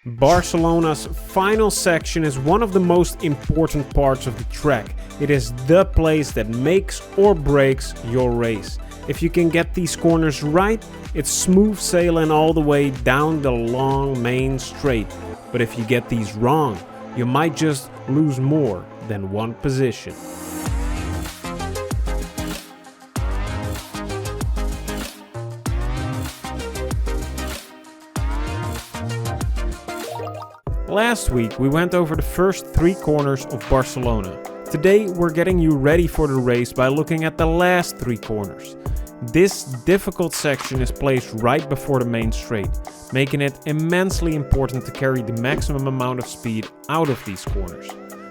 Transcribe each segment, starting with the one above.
Barcelona's final section is one of the most important parts of the track. It is the place that makes or breaks your race. If you can get these corners right, it's smooth sailing all the way down the long main straight. But if you get these wrong, you might just lose more than one position. Last week we went over the first 3 corners of Barcelona. Today we're getting you ready for the race by looking at the last 3 corners. This difficult section is placed right before the main straight, making it immensely important to carry the maximum amount of speed out of these corners.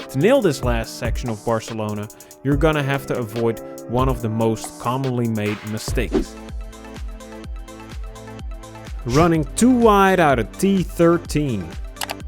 To nail this last section of Barcelona, you're gonna have to avoid one of the most commonly made mistakes. Running too wide out of T13.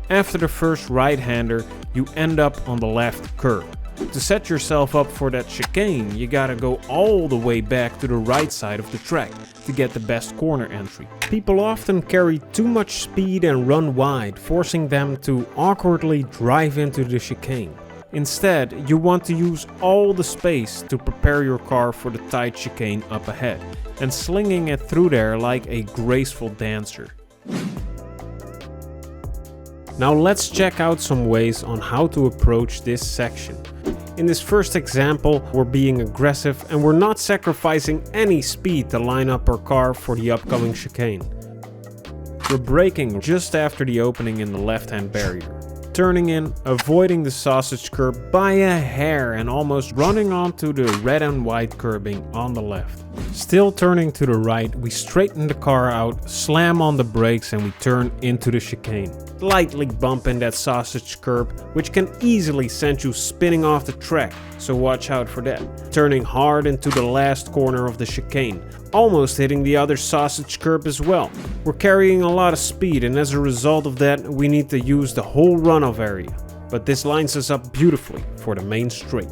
After the first right-hander, you end up on the left curb. To set yourself up for that chicane, you gotta go all the way back to the right side of the track to get the best corner entry. People often carry too much speed and run wide, forcing them to awkwardly drive into the chicane. Instead, you want to use all the space to prepare your car for the tight chicane up ahead, and slinging it through there like a graceful dancer. Now let's check out some ways on how to approach this section. In this first example, we're being aggressive and we're not sacrificing any speed to line up our car for the upcoming chicane. We're braking just after the opening in the left-hand barrier, turning in, avoiding the sausage curb by a hair and almost running onto the red and white curbing on the left. Still turning to the right, we straighten the car out, slam on the brakes and we turn into the chicane. Lightly bumping that sausage curb, which can easily send you spinning off the track, so watch out for that. Turning hard into the last corner of the chicane, almost hitting the other sausage curb as well. We're carrying a lot of speed and as a result of that we need to use the whole runoff area, but this lines us up beautifully for the main straight.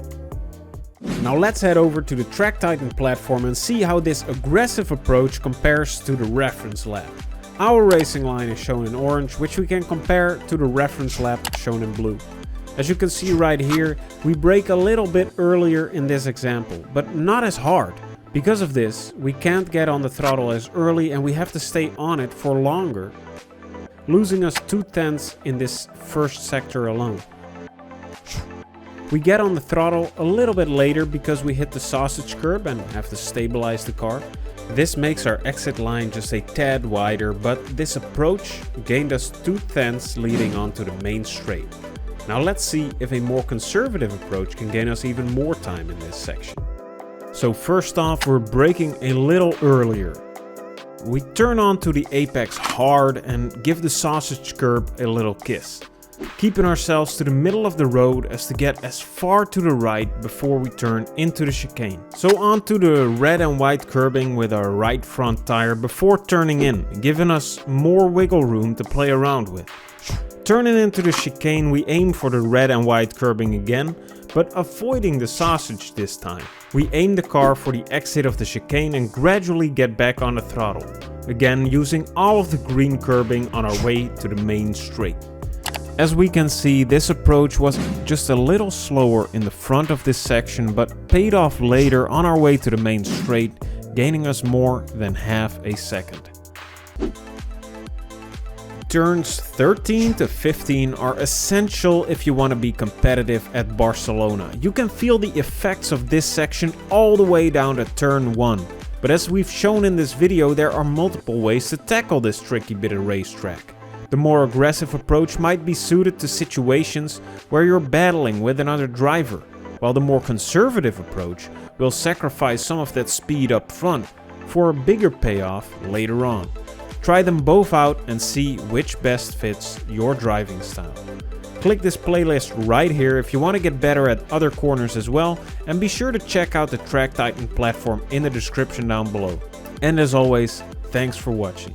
Now let's head over to the Track Titan platform and see how this aggressive approach compares to the reference lap. Our racing line is shown in orange, which we can compare to the reference lap shown in blue. As you can see right here, we brake a little bit earlier in this example, but not as hard. Because of this, we can't get on the throttle as early and we have to stay on it for longer, losing us 2/10 in this first sector alone. We get on the throttle a little bit later because we hit the sausage curb and have to stabilize the car. This makes our exit line just a tad wider, but this approach gained us 2/10 leading onto the main straight. Now let's see if a more conservative approach can gain us even more time in this section. So first off, we're braking a little earlier. We turn onto the apex hard and give the sausage curb a little kiss, keeping ourselves to the middle of the road as to get as far to the right before we turn into the chicane. So onto the red and white curbing with our right front tire before turning in, giving us more wiggle room to play around with. Turning into the chicane, we aim for the red and white curbing again, but avoiding the sausage this time. We aim the car for the exit of the chicane and gradually get back on the throttle, again using all of the green curbing on our way to the main straight. As we can see, this approach was just a little slower in the front of this section, but paid off later on our way to the main straight, gaining us more than half a second. Turns 13 to 15 are essential if you want to be competitive at Barcelona. You can feel the effects of this section all the way down to turn 1. But as we've shown in this video, there are multiple ways to tackle this tricky bit of racetrack. The more aggressive approach might be suited to situations where you're battling with another driver, while the more conservative approach will sacrifice some of that speed up front for a bigger payoff later on. Try them both out and see which best fits your driving style. Click this playlist right here if you want to get better at other corners as well, and be sure to check out the Track Titan platform in the description down below. And as always, thanks for watching.